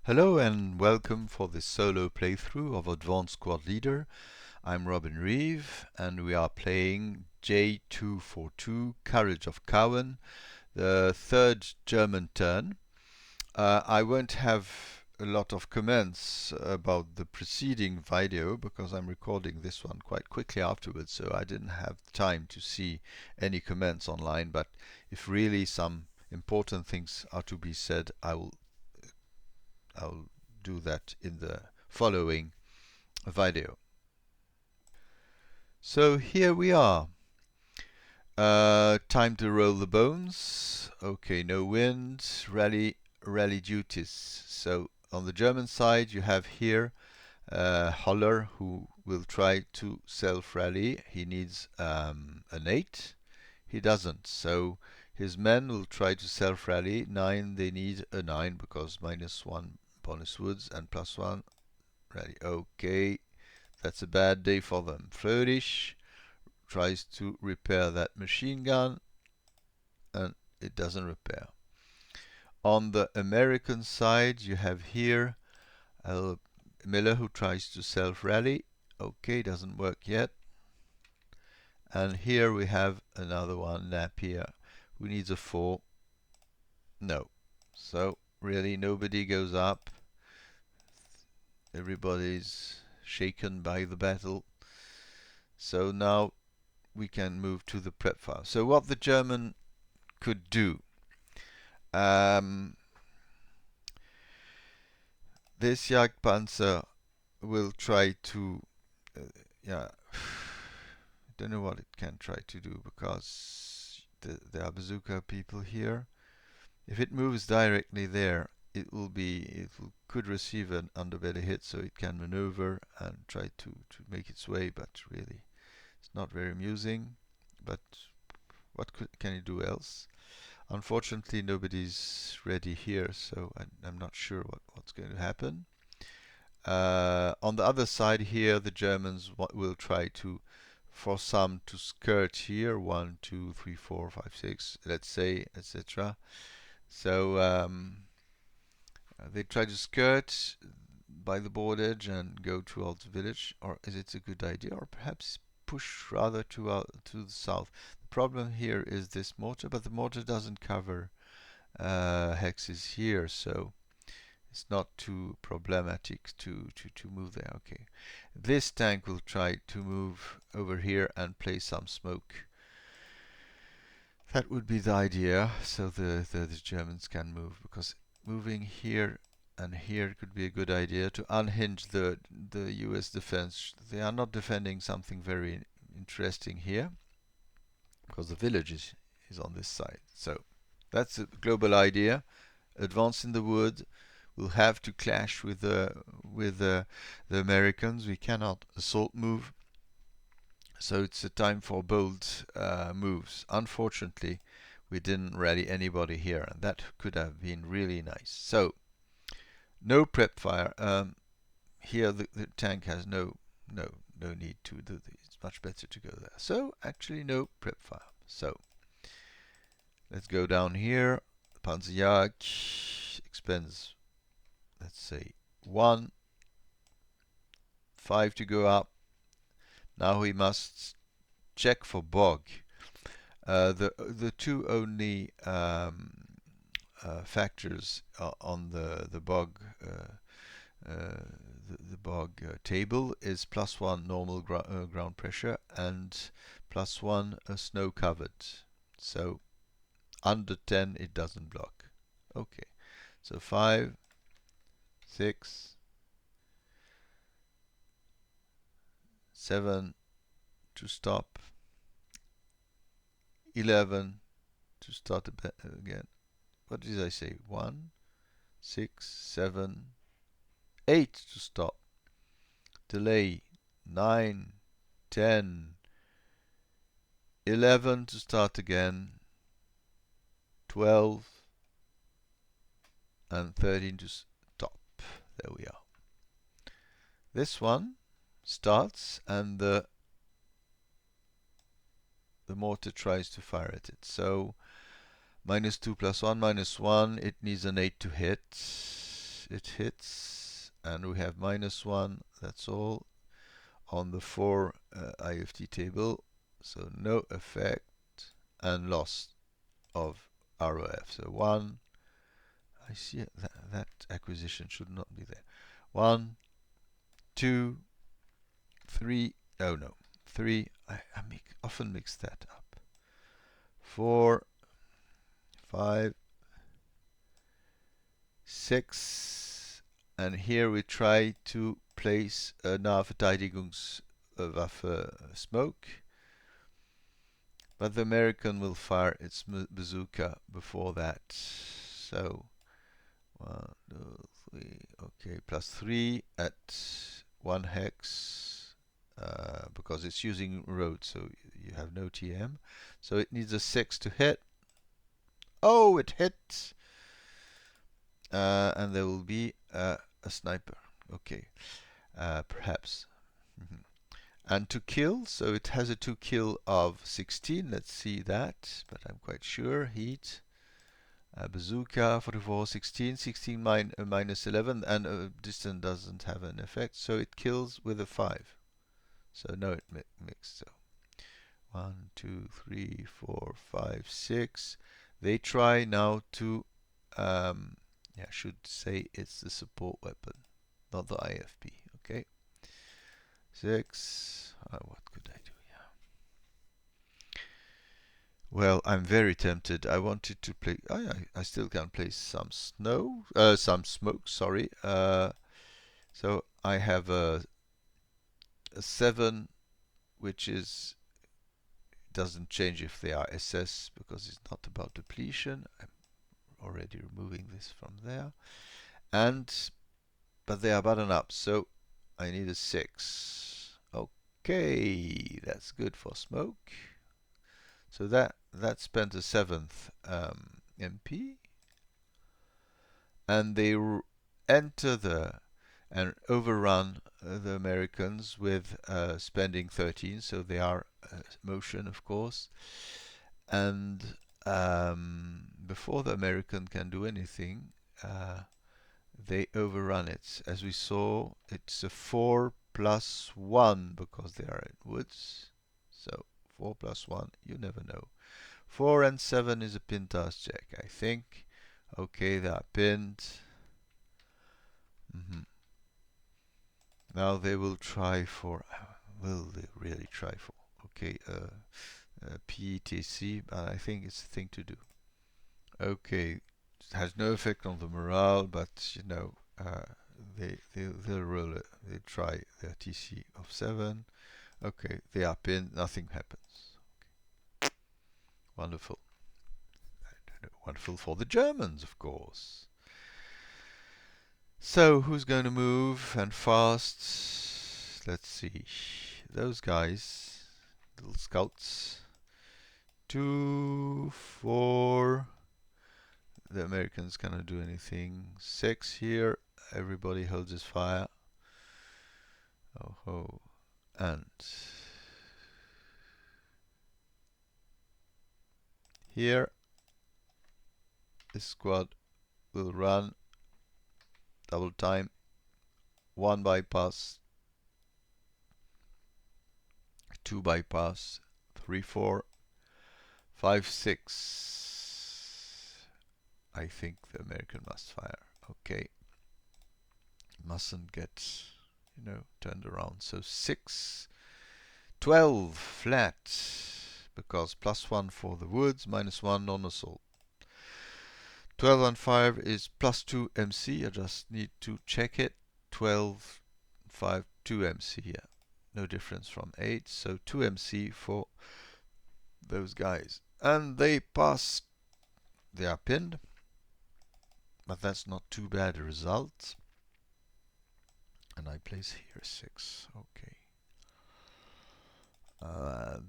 Hello and welcome for this solo playthrough of Advanced Squad Leader. I'm Robin Reeve and we are playing J242 Courage of Cowan, the third German turn. I won't have a lot of comments about the preceding video because I'm recording this one quite quickly afterwards, so I didn't have time to see any comments online, but if really some important things are to be said, I'll do that in the following video. So here we are. Time to roll the bones. Okay, no wind. Rally duties. So on the German side, you have here Holler, who will try to self-rally. He needs an 8. He doesn't. So his men will try to self-rally. 9, they need a 9 because -1 bonus woods and +1 rally. Okay, that's a bad day for them. Fröhlich tries to repair that machine gun and it doesn't repair. On the American side, you have here Miller who tries to self-rally. Okay, doesn't work yet. And here we have another one, Napier, who needs a 4. No. So really nobody goes up. Everybody's shaken by the battle. So now we can move to the prep file. So what the German could do. This Jagdpanzer will try to, yeah, I don't know what it can try to do because there are bazooka people here. If it moves directly there, could receive an underbelly hit, so it can maneuver and try to make its way, but really it's not very amusing. But what can it do else? Unfortunately, nobody's ready here, so I'm not sure what's going to happen. On the other side here, the Germans will try to, for some, to skirt here, 1, 2, 3, 4, 5, 6, let's say, etc. So they try to skirt by the board edge and go towards the village. Or is it a good idea? Or perhaps push rather to the south. The problem here is this mortar, but the mortar doesn't cover hexes here, so it's not too problematic to move there. Okay, this tank will try to move over here and place some smoke. That would be the idea, so the Germans can move, because moving here and here could be a good idea to unhinge the US defense. They are not defending something very interesting here because the village is on this side. So that's a global idea. Advance in the wood. We'll have to clash with the Americans. We cannot assault move. So it's a time for bold moves. Unfortunately, we didn't rally anybody here, and that could have been really nice. So no prep fire. Here the tank has no need to do this. It's much better to go there. So actually no prep fire. So let's go down here. Panzerjagd expends, let's say, 1, 5 to go up. Now we must check for bog. The two only factors on the bog the bog table is +1 normal ground pressure and +1 snow covered. So under 10 it doesn't block. Okay, so 5, 6, 7 to stop, 11 to start again. What did I say? 1, 6, 7, 8 to stop. Delay 9, 10, 11 to start again, 12 and 13 to stop. There we are. This one starts and the mortar tries to fire at it. So -2 +1 -1, it needs an 8 to hit. it hits, and we have -1. That's all on the 4 IFT table. So no effect and loss of ROF. So 1. I see that acquisition should not be there. 1, 2, 3. Oh no, 3. I often mix that up. 4, 5, 6, and here we try to place a Nahverteidigungswaffe smoke, but the American will fire its bazooka before that. So 1, 2, 3. Okay, +3 at 1 hex because it's using road, so you have no TM. So it needs a 6 to hit. Oh, it hit! And there will be a sniper. Okay, perhaps. And to kill, so it has a to kill of 16. Let's see that, but I'm quite sure. Heat. Bazooka 44, 16, 16 -11, and distance doesn't have an effect, so it kills with a 5. So no, it mixed. So 1, 2, 3, 4, 5, 6. They try now to, should say it's the support weapon, not the IFP. Okay. 6. What could I do? Well, I'm very tempted. I wanted to play. I still can play some some smoke. Sorry. So I have a 7, which doesn't change if they are SS because it's not about depletion. I'm already removing this from there, but they are button up, so I need a 6. Okay, that's good for smoke. So that spent a 7th MP, and they enter and overrun the Americans with spending 13. So they are motion, of course, and before the American can do anything, they overrun it. As we saw, it's a 4 + 1 because they are in woods. So 4 + 1, you never know. 4 and 7 is a pintas check, I think. Okay, they are pinned. Now they will try for. Will they really try for? Okay, PETC, but I think it's the thing to do. Okay, it has no effect on the morale, but you know, they'll roll it. They try their TC of 7. Okay, they are pinned. Nothing happens. Okay. Wonderful. Wonderful for the Germans, of course. So, who's going to move and fast? Let's see. Those guys, little scouts. 2, 4. The Americans cannot do anything. 6 here. Everybody holds his fire. Oh ho. And here, this squad will run double time. 1 bypass, 2 bypass, 3, 4, 5, 6. I think the American must fire. Okay. Mustn't get, turned around. So 6, 12 flat. Because +1 for the woods, -1 non-assault. 12 and 5 is +2 MC. I just need to check it. 12, 5, 2 MC here. No difference from 8. So 2 MC for those guys. And they pass. They are pinned. But that's not too bad a result. And I place here 6. Okay.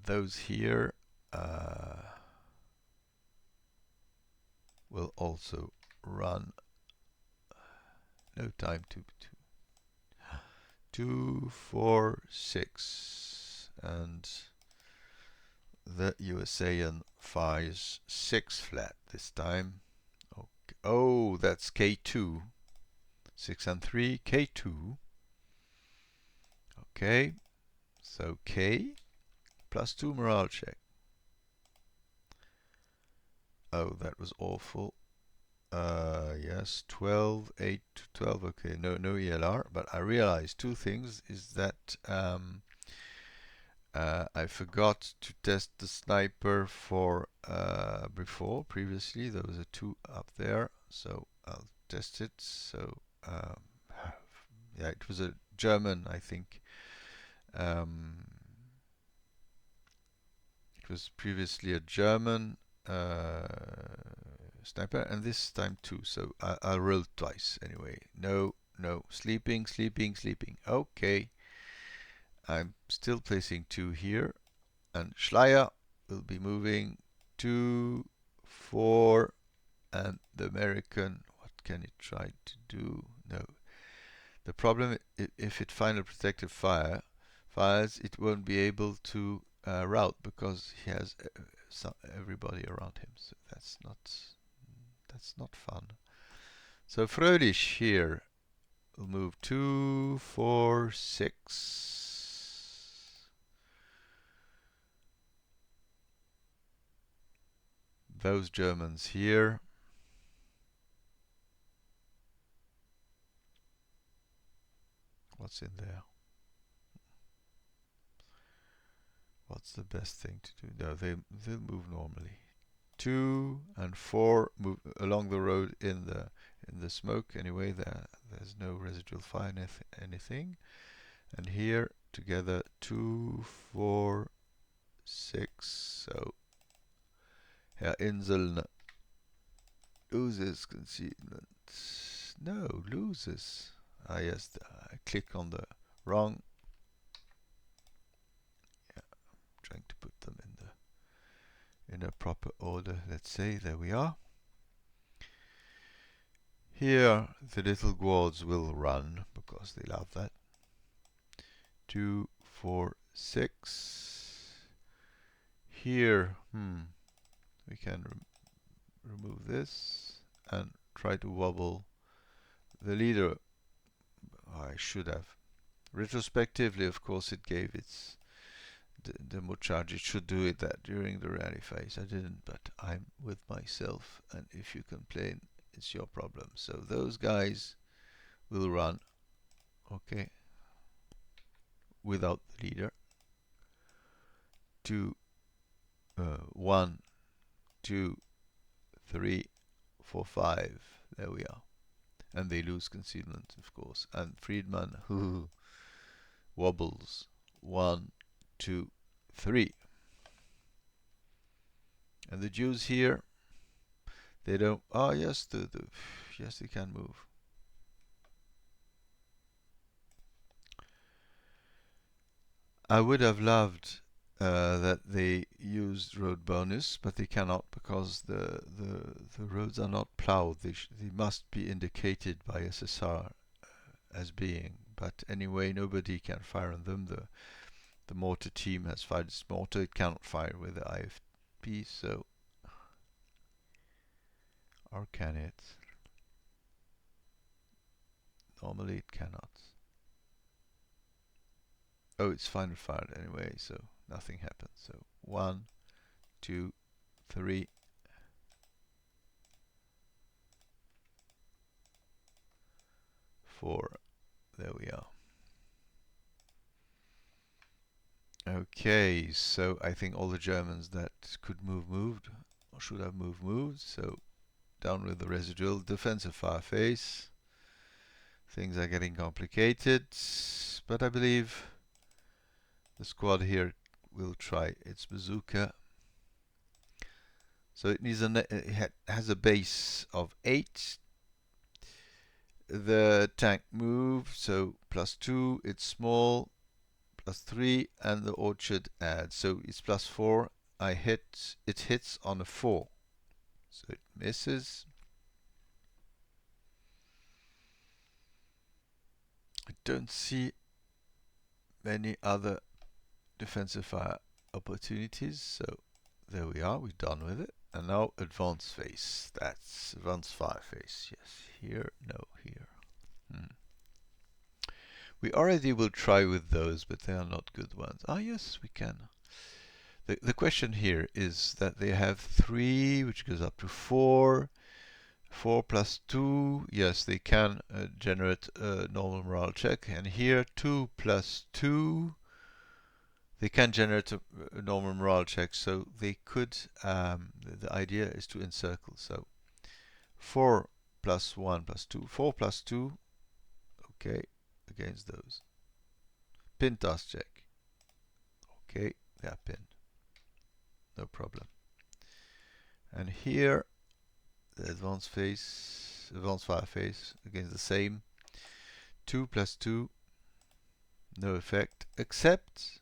Those here will also run. No time to 2, 4, 6, and the USAN fires 6 flat this time. Okay. Oh, that's K2. 6 and 3, K2. Okay, so K +2 morale check. Oh, that was awful. Yes, 12, 8 to 12. Okay, no ELR. But I realized two things. Is that I forgot to test the sniper for previously. There was a 2 up there, so I'll test it. So yeah, it was a German, I think. It was previously a German sniper, and this time 2. So I rolled twice anyway. No, sleeping. Okay, I'm still placing 2 here, and Schleier will be moving 2, 4, and the American. What can it try to do? No. The problem, if it final protective fires, it won't be able to route because he has everybody around him. So that's not fun. So Fröhlich here will move 2, 4, 6. Those Germans here. What's in there? What's the best thing to do? No, they'll move normally. 2 and 4 move along the road in the smoke anyway. There's no residual fire, anything. And here together 2, 4, 6. So Herr Inseln loses concealment. No, loses. Ah yes, I click on the wrong. Yeah, I'm trying to put them in a proper order. Let's say there we are. Here the little guards will run because they love that. 2, 4, 6. Here, we can remove this and try to wobble the leader. I should have. Retrospectively, of course, it gave its demo charge. It should do it that during the rally phase. I didn't, but I'm with myself, and if you complain, it's your problem. So those guys will run, okay, without the leader. 1, 2, 3, 4, 5. There we are. And they lose concealment, of course. And Friedman, who wobbles. 1, 2, 3. And the Jews here, they don't. Oh yes, yes, they can move. I would have loved that they used road bonus, but they cannot because the roads are not plowed. They must be indicated by SSR as being. But anyway, nobody can fire on them. The mortar team has fired its mortar. It cannot fire with the IFP, so or can it? Normally it cannot. Oh, it's final fired anyway, so nothing happens. So 1, 2, 3. 4. There we are. Okay, so I think all the Germans that could move moved, or should have moved. So down with the residual defensive fire phase. Things are getting complicated, but I believe the squad here will try its bazooka. So it needs it has a base of 8. The tank moves, so +2. It's small. +3, and the orchard adds. So it's +4. It hits on a 4. So it misses. I don't see many other defensive fire opportunities. So there we are. We're done with it. And now advanced phase. That's advanced fire phase. Yes. Here. No. Here. Hmm. We already will try with those, but they are not good ones. Ah, yes, we can. The question here is that they have 3, which goes up to 4. 4 plus 2, yes, they can generate a normal morale check. And here, 2 plus 2, they can generate a normal morale check. So they could, the idea is to encircle. So 4 plus 1 plus 2. 4 plus 2, okay, against those. Pin task check. Okay, they are pinned. No problem. And here, the advanced fire phase against the same. 2 plus 2, no effect, except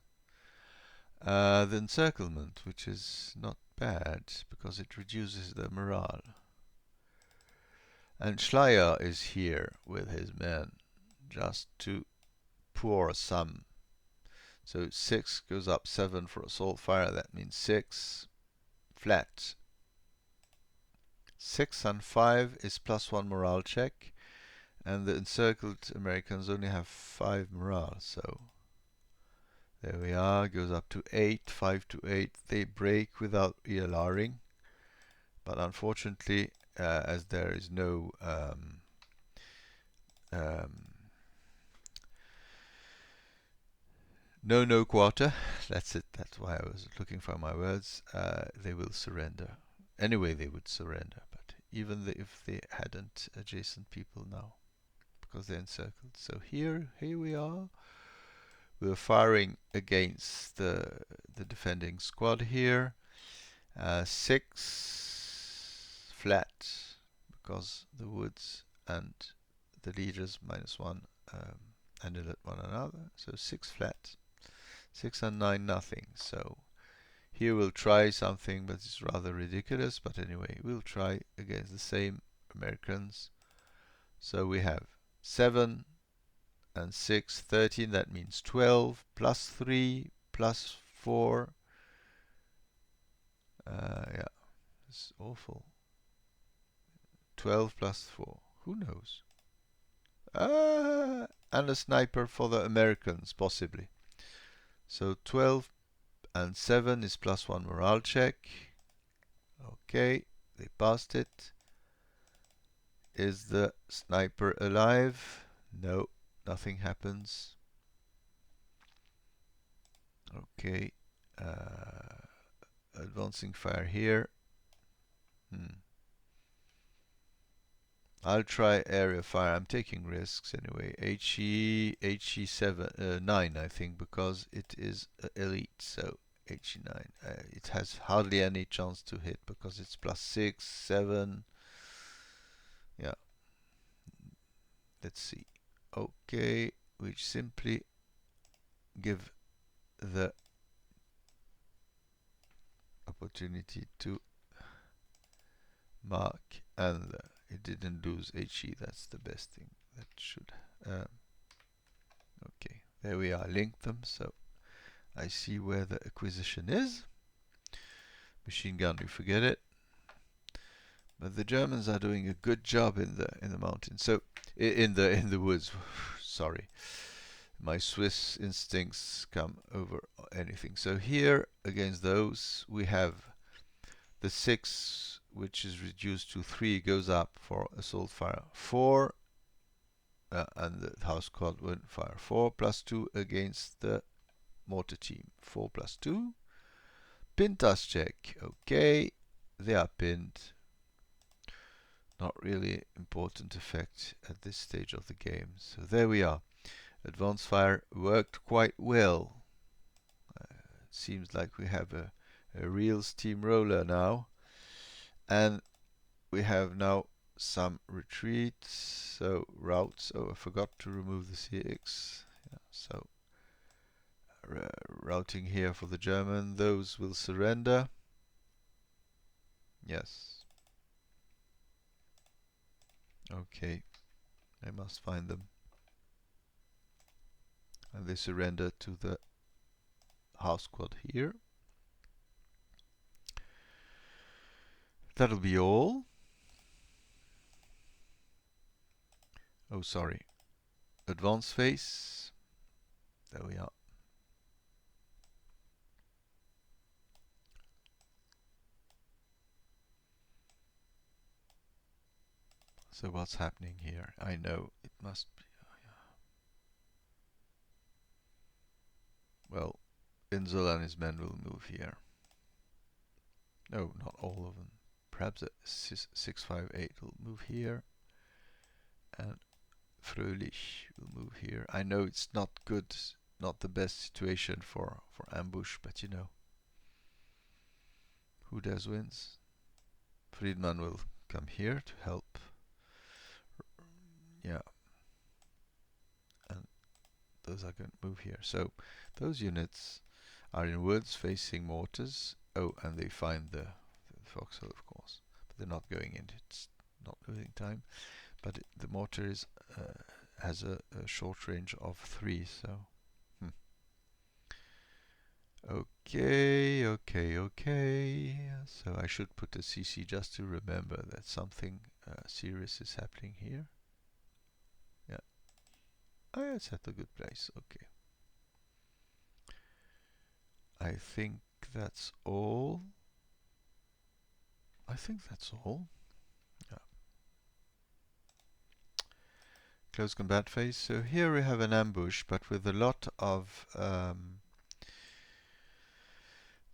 the encirclement, which is not bad because it reduces the morale. And Schleier is here with his men just to pour some. So 6 goes up 7 for assault fire, that means 6 flat. 6 and 5 is +1 morale check, and the encircled Americans only have 5 morale, so there we are, goes up to 8, 5 to 8. They break without ELRing, but unfortunately, as there is no no quarter, that's it, that's why I was looking for my words, they will surrender. Anyway, they would surrender, but even if they hadn't adjacent people now, because they're encircled. So here we are. We're firing against the defending squad here. 6 flat, because the woods and the leaders -1 annihilate one another. So 6 flat. 6 and 9 nothing. So here we'll try something, but it's rather ridiculous. But anyway, we'll try against the same Americans. So we have 7 and 6, 13. That means 12 plus 3 plus 4. Yeah, it's awful. 12 plus 4. Who knows? And a sniper for the Americans, possibly. So 12 and 7 is +1 morale check. Okay, they passed it. Is the sniper alive? No, nothing happens. Okay, advancing fire here. I'll try area fire. I'm taking risks anyway. HE 9, I think, because it is elite. So HE 9. It has hardly any chance to hit because it's +6, 7. Yeah. Let's see. Okay, which simply give the opportunity to mark, and it didn't lose HE. That's the best thing. That should. Okay, there we are. Linked them, so I see where the acquisition is. Machine gun, you forget it. But the Germans are doing a good job in the mountains. So in the woods. Sorry, my Swiss instincts come over anything. So here against those we have the 6, which is reduced to 3, goes up for assault fire 4, and the house squad will fire 4 plus 2 against the mortar team. 4 plus 2. Pin task check. Okay, they are pinned. Not really important effect at this stage of the game. So there we are. Advanced fire worked quite well. Seems like we have a real steamroller now. And we have now some retreats. So routes. Oh, I forgot to remove the CX. Yeah, so routing here for the German. Those will surrender. Yes. Okay. I must find them. And they surrender to the house squad here. That'll be all. Oh, sorry. advance phase. There we are. So what's happening here? I know it must be. Well, Inzel and his men will move here. No, not all of them. Perhaps a 658 will move here, and Fröhlich will move here. I know it's not good, not the best situation for ambush, but you know, who does wins? Friedman will come here to help. Yeah, and those are going to move here. So those units are in woods facing mortars. Oh, and they find the foxhole, of course, but they're not going in. It's not losing time. But the mortar is has a short range of 3, so okay, okay, okay. So I should put a CC just to remember that something serious is happening here. Yeah. Oh, yeah, it's at a good place. Okay. I think that's all. I think that's all. Yeah. Close combat phase. So here we have an ambush, but with a lot of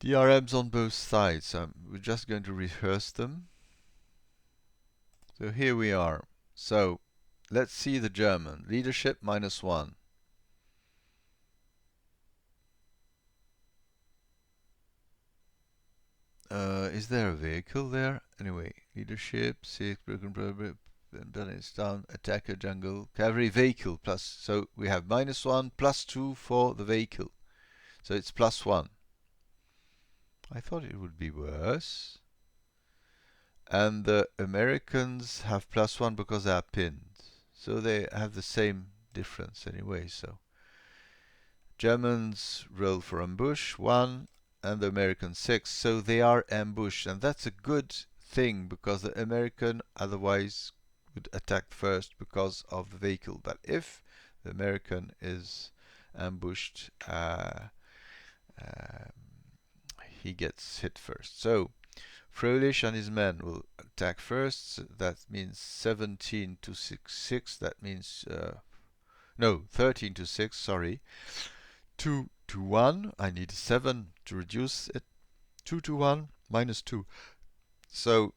DRMs on both sides. We're just going to rehearse them. So here we are. So let's see the German. Leadership -1. Is there a vehicle there? Anyway, leadership, 6, broken, balance down, attacker, jungle, cavalry, vehicle, plus. So we have -1, +2 for the vehicle. So it's +1. I thought it would be worse. And the Americans have +1 because they are pinned. So they have the same difference anyway. So Germans roll for ambush 1 and the Americans 6. So they are ambushed, and that's a good thing because the American otherwise would attack first because of the vehicle. But if the American is ambushed, he gets hit first. So Fröhlich and his men will attack first. So that means 17 to 6. That means no, 13 to 6. Sorry. 2 to 1. I need 7 to reduce it. 2 to 1 -2. So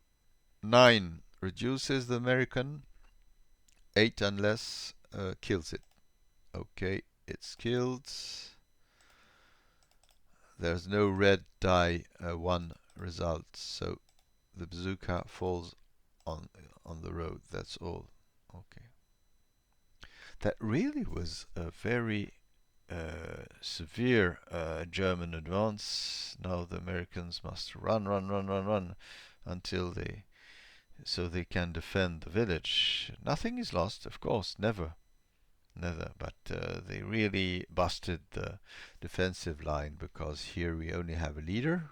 9 reduces the American. 8 and less kills it. Okay, it's killed. There's no red die 1 result. So the bazooka falls on the road. That's all. Okay. That really was a very severe German advance. Now the Americans must run until so they can defend the village. Nothing is lost, of course, never. But they really busted the defensive line because here we only have a leader.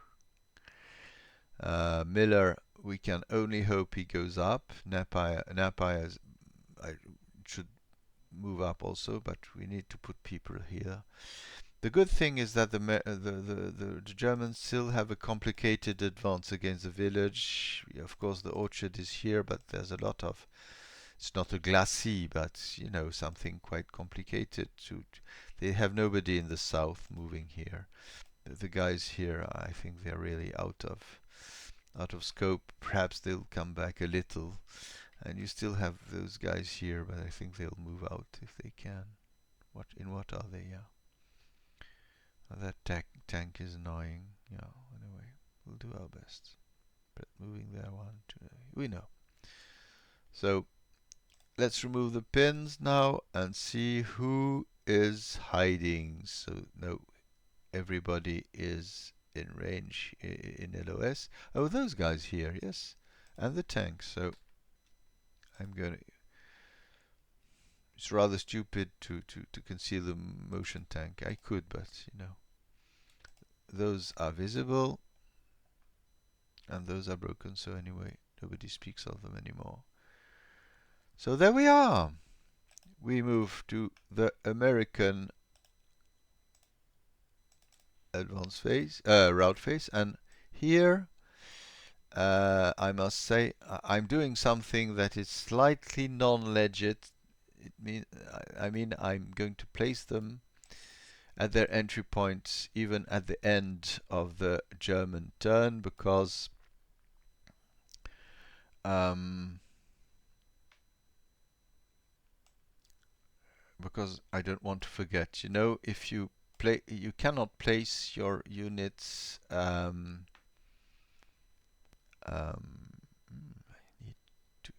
Miller, we can only hope he goes up. Napier should move up also, but we need to put people here. The good thing is that the Germans still have a complicated advance against the village. Of course, the orchard is here, but there's a lot of. It's not a glacis, but you know, something quite complicated. They have nobody in the south moving here. The guys here, I think they're really out of scope. Perhaps they'll come back a little. And you still have those guys here, but I think they'll move out if they can. What are they? Yeah. That tank is annoying. Yeah. Anyway, we'll do our best. But moving there 1, 2, we know. So let's remove the pins now and see who is hiding. So no, everybody is in range in LOS. Oh, those guys here, yes, and the tank. So I'm going to. It's rather stupid to conceal the motion tank. I could, but you know, those are visible and those are broken. So anyway, nobody speaks of them anymore. So there we are. we move to the American advance phase, route phase, and here I must say I'm doing something that is slightly non-legit. I mean I'm going to place them at their entry points even at the end of the German turn um, because I don't want to forget. You know, if you play, you cannot place your units. I need to.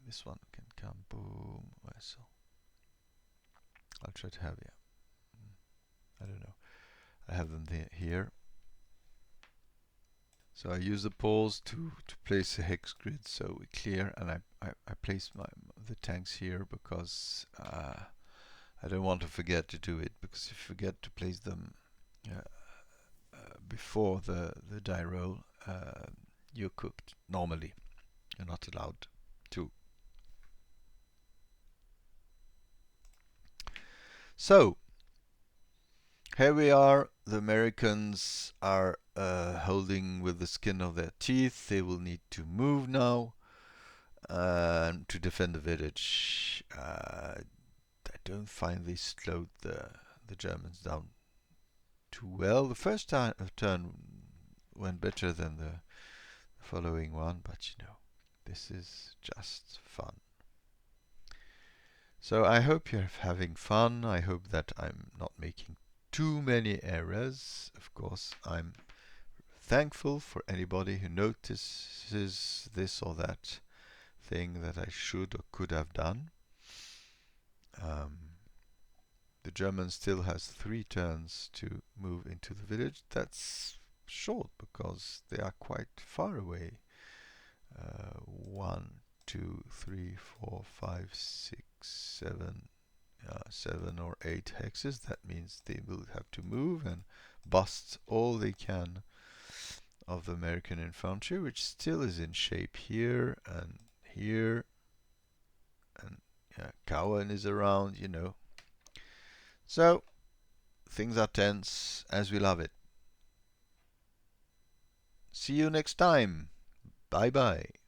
This one can come. Boom. So I'll try to have I don't know. I have them here. So I use the pause to place a hex grid so we clear, and I place the tanks here because I don't want to forget to do it, because if you forget to place them uh, before the die roll, you're cooked normally. You're not allowed to. So here we are. The Americans are holding with the skin of their teeth. They will need to move now to defend the village. I don't find they slowed the Germans down too well. The first turn went better than the following one, but you know, this is just fun. So I hope you're having fun. I hope that I'm not making too many errors. Of course, I'm thankful for anybody who notices this or that thing that I should or could have done. The German still has 3 turns to move into the village. That's short because they are quite far away. 1, 2, 3, 4, 5, 6, 7, 7 or 8 hexes. That means they will have to move and bust all they can of the American infantry, which still is in shape here and here. And yeah, Cowan is around, you know. So things are tense as we love it. See you next time. Bye bye.